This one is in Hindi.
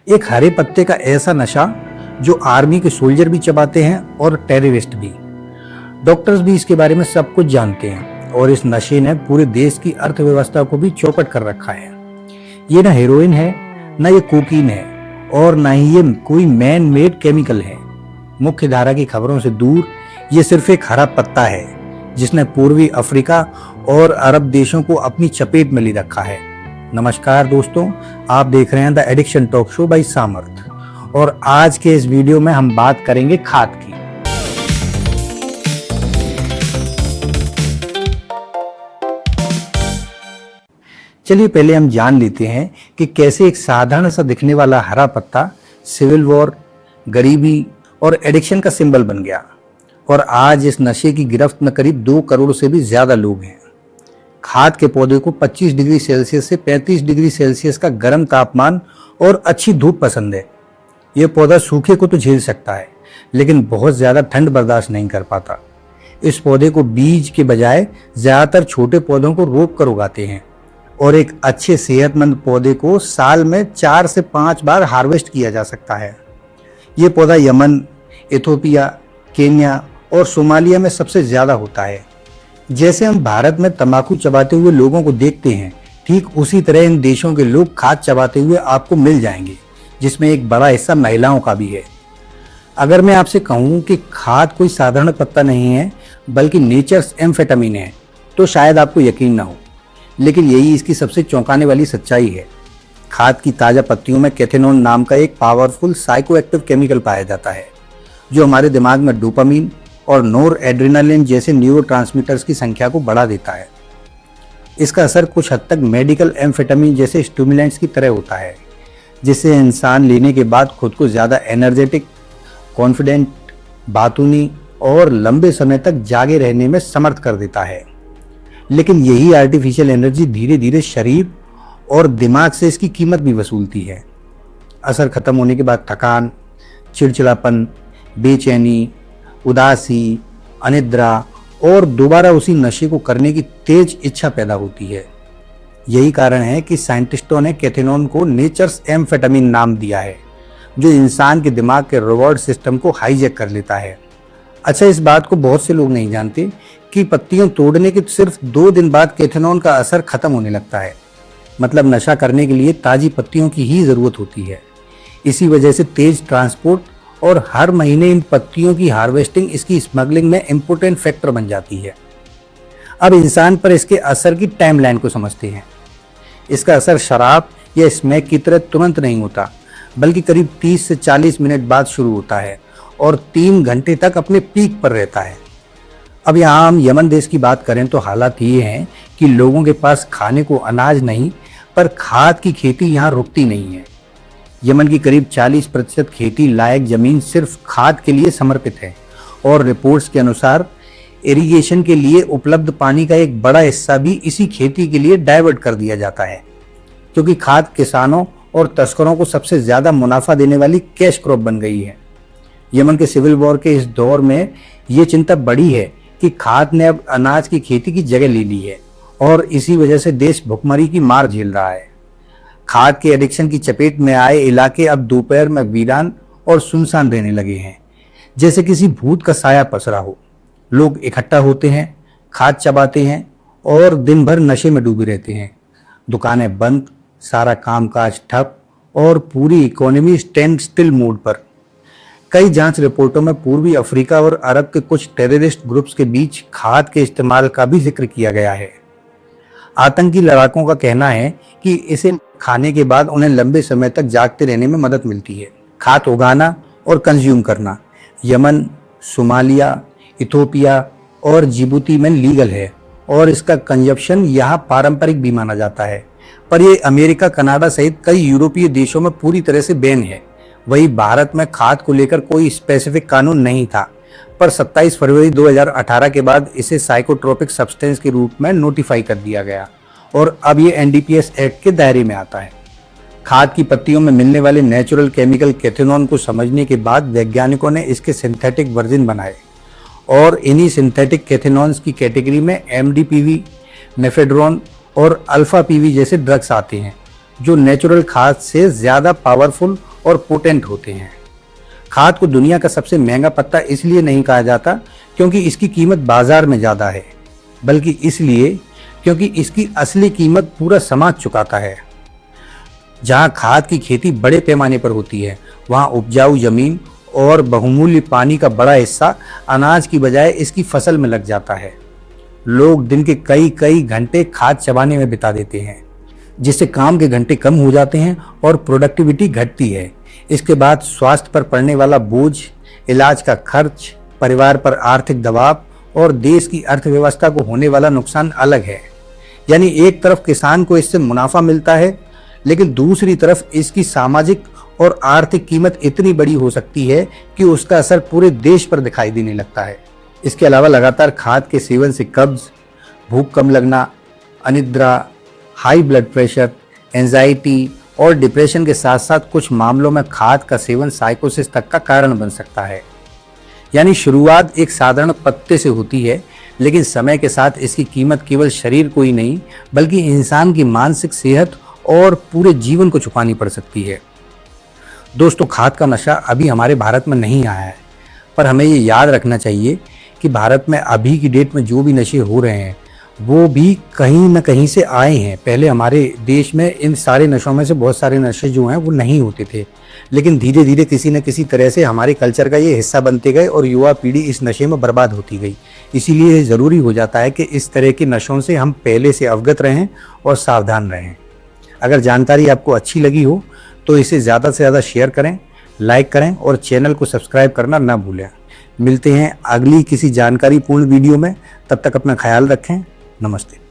एक हरे पत्ते का ऐसा नशा जो आर्मी के सोल्जर भी चबाते हैं और टेररिस्ट भी। डॉक्टर्स भी इसके बारे में सब कुछ जानते हैं और इस नशे ने पूरे देश की अर्थव्यवस्था को भी चौपट कर रखा है। ये ना हेरोइन है, ना ये कोकीन है और ना ही ये कोई मैन मेड केमिकल है। मुख्य धारा की खबरों से दूर ये सिर्फ एक हरा पत्ता है जिसने पूर्वी अफ्रीका और अरब देशों को अपनी चपेट में ले रखा है। नमस्कार दोस्तों, आप देख रहे हैं the addiction talk show by Samarth और आज के इस वीडियो में हम बात करेंगे खाद की। चलिए पहले हम जान लेते हैं कि कैसे एक साधारण सा दिखने वाला हरा पत्ता सिविल वॉर, गरीबी और एडिक्शन का सिंबल बन गया और आज इस नशे की गिरफ्त में करीब 2 करोड़ से भी ज्यादा लोग हैं। खाद के पौधे को 25 डिग्री सेल्सियस से 35 डिग्री सेल्सियस का गर्म तापमान और अच्छी धूप पसंद है। यह पौधा सूखे को तो झेल सकता है लेकिन बहुत ज्यादा ठंड बर्दाश्त नहीं कर पाता। इस पौधे को बीज के बजाय ज्यादातर छोटे पौधों को रोप कर उगाते हैं और एक अच्छे सेहतमंद पौधे को साल में 4 से 5 बार हार्वेस्ट किया जा सकता है। ये पौधा यमन, इथोपिया, केन्या और सोमालिया में सबसे ज्यादा होता है। जैसे हम भारत में तंबाकू चबाते हुए लोगों को देखते हैं, ठीक उसी तरह इन देशों के लोग खाद चबाते हुए आपको मिल जाएंगे, जिसमें एक बड़ा हिस्सा महिलाओं का भी है। अगर मैं आपसे कहूं कि खाद कोई साधारण पत्ता नहीं है बल्कि नेचर्स एम्फेटामिन है तो शायद आपको यकीन ना हो, लेकिन यही इसकी सबसे चौंकाने वाली सच्चाई है। खाद की ताजा पत्तियों में कैथेनोन नाम का एक पावरफुल साइकोएक्टिव केमिकल पाया जाता है जो हमारे दिमाग में डोपामीन और नोर एड्रेनालिन जैसे न्यूरोट्रांसमीटर्स की संख्या को बढ़ा देता है। इसका असर कुछ हद तक मेडिकल एम्फेटामिन जैसे स्टिमुलेंट्स की तरह होता है, जिससे इंसान लेने के बाद खुद को ज़्यादा एनर्जेटिक, कॉन्फिडेंट, बातूनी और लंबे समय तक जागे रहने में समर्थ कर देता है। लेकिन यही आर्टिफिशियल एनर्जी धीरे धीरे शरीर और दिमाग से इसकी कीमत भी वसूलती है। असर खत्म होने के बाद थकान, चिड़चिड़ापन, बेचैनी, उदासी, अनिद्रा और दोबारा उसी नशे को करने की तेज इच्छा पैदा होती है। यही कारण है कि साइंटिस्टों ने कैथेनोन को नेचर्स एम्फेटामिन नाम दिया है, जो इंसान के दिमाग के रिवॉर्ड सिस्टम को हाईजैक कर लेता है। अच्छा, इस बात को बहुत से लोग नहीं जानते कि पत्तियां तोड़ने के सिर्फ 2 दिन बाद कैथेनोन का असर खत्म होने लगता है। मतलब नशा करने के लिए ताजी पत्तियों की ही जरूरत होती है। इसी वजह से तेज ट्रांसपोर्ट और हर महीने इन पत्तियों की हार्वेस्टिंग इसकी स्मगलिंग में इम्पोर्टेंट फैक्टर बन जाती है। अब इंसान पर इसके असर की टाइमलाइन को समझते हैं। इसका असर शराब या स्मैक की तरह तुरंत नहीं होता, बल्कि करीब 30 से 40 मिनट बाद शुरू होता है और 3 घंटे तक अपने पीक पर रहता है। अब यहाँ हम यमन देश की बात करें तो हालात ये हैं कि लोगों के पास खाने को अनाज नहीं, पर खाद की खेती यहाँ रुकती नहीं है। यमन की करीब 40% खेती लायक जमीन सिर्फ खाद के लिए समर्पित है और रिपोर्ट्स के अनुसार इरिगेशन के लिए उपलब्ध पानी का एक बड़ा हिस्सा भी इसी खेती के लिए डाइवर्ट कर दिया जाता है, क्योंकि खाद किसानों और तस्करों को सबसे ज्यादा मुनाफा देने वाली कैश क्रॉप बन गई है। यमन के सिविल वॉर के इस दौर में ये चिंता बढ़ी है कि खाद ने अब अनाज की खेती की जगह ले ली है और इसी वजह से देश भुखमरी की मार झेल रहा है। खाद के एडिक्शन की चपेट में आए इलाके अब दोपहर में वीरान और सुनसान रहने लगे हैं, जैसे किसी भूत का साया पसरा हो। लोग इकट्ठा होते हैं, खाद चबाते हैं और दिन भर नशे में डूबे रहते हैं। दुकानें बंद, सारा कामकाज ठप और पूरी इकोनॉमी स्टैंड स्टिल मोड पर। कई जांच रिपोर्टों में पूर्वी अफ्रीका और अरब के कुछ टेररिस्ट ग्रुप्स के बीच खाद के इस्तेमाल का भी जिक्र किया गया है। आतंकी लड़ाकों का कहना है कि इसे खाने के बाद उन्हें लंबे समय तक जागते रहने में मदद मिलती है। खाद उगाना और कंज्यूम करना यमन, सोमालिया, इथोपिया और जिबूती में लीगल है और इसका कंजप्शन यहाँ पारंपरिक भी माना जाता है, पर यह अमेरिका, कनाडा सहित कई यूरोपीय देशों में पूरी तरह से बैन है। वही भारत में खाद को लेकर कोई स्पेसिफिक कानून नहीं था, पर 27 फरवरी 2018 के बाद इसे साइकोट्रोपिक सब्सटेंस के रूप में नोटिफाई कर दिया गया और अब ये एनडीपीएस एक्ट के दायरे में आता है। खाद की पत्तियों में मिलने वाले नेचुरल केमिकल कैथेनोन को समझने के बाद वैज्ञानिकों ने इसके सिंथेटिक वर्जन बनाए और इन्हीं सिंथेटिक कैथेनॉन्स की कैटेगरी में एमडीपीवी, मेफेड्रोन और अल्फा पीवी जैसे ड्रग्स आते हैं जो नेचुरल खाद से ज़्यादा पावरफुल और पोटेंट होते हैं। खाद को दुनिया का सबसे महंगा पत्ता इसलिए नहीं कहा जाता क्योंकि इसकी कीमत बाजार में ज़्यादा है, बल्कि इसलिए क्योंकि इसकी असली कीमत पूरा समाज चुकाता है। जहाँ खाद की खेती बड़े पैमाने पर होती है, वहाँ उपजाऊ जमीन और बहुमूल्य पानी का बड़ा हिस्सा अनाज की बजाय इसकी फसल में लग जाता है। लोग दिन के कई कई घंटे खाद चबाने में बिता देते हैं, जिससे काम के घंटे कम हो जाते हैं और प्रोडक्टिविटी घटती है। इसके बाद स्वास्थ्य पर पड़ने वाला बोझ, इलाज का खर्च, परिवार पर आर्थिक दबाव और देश की अर्थव्यवस्था को होने वाला नुकसान अलग है। यानी एक तरफ किसान को इससे मुनाफा मिलता है, लेकिन दूसरी तरफ इसकी सामाजिक और आर्थिक कीमत इतनी बड़ी हो सकती है कि उसका असर पूरे देश पर दिखाई देने लगता है। इसके अलावा लगातार खाद के सेवन से कब्ज, भूख कम लगना, अनिद्रा, हाई ब्लड प्रेशर, एंजाइटी और डिप्रेशन के साथ साथ कुछ मामलों में खाद का सेवन साइकोसिस तक का कारण बन सकता है। यानी शुरुआत एक साधारण पत्ते से होती है, लेकिन समय के साथ इसकी कीमत केवल शरीर को ही नहीं बल्कि इंसान की मानसिक सेहत और पूरे जीवन को चुकानी पड़ सकती है। दोस्तों, खाद का नशा अभी हमारे भारत में नहीं आया है, पर हमें ये याद रखना चाहिए कि भारत में अभी की डेट में जो भी नशे हो रहे हैं वो भी कहीं न कहीं से आए हैं। पहले हमारे देश में इन सारे नशों में से बहुत सारे नशे जो हैं वो नहीं होते थे, लेकिन धीरे धीरे किसी न किसी तरह से हमारे कल्चर का ये हिस्सा बनते गए और युवा पीढ़ी इस नशे में बर्बाद होती गई। इसीलिए ज़रूरी हो जाता है कि इस तरह के नशों से हम पहले से अवगत रहें और सावधान रहें। अगर जानकारी आपको अच्छी लगी हो तो इसे ज़्यादा से ज़्यादा शेयर करें, लाइक करें और चैनल को सब्सक्राइब करना ना भूलें। मिलते हैं अगली किसी जानकारीपूर्ण वीडियो में, तब तक अपना ख्याल रखें। नमस्ते।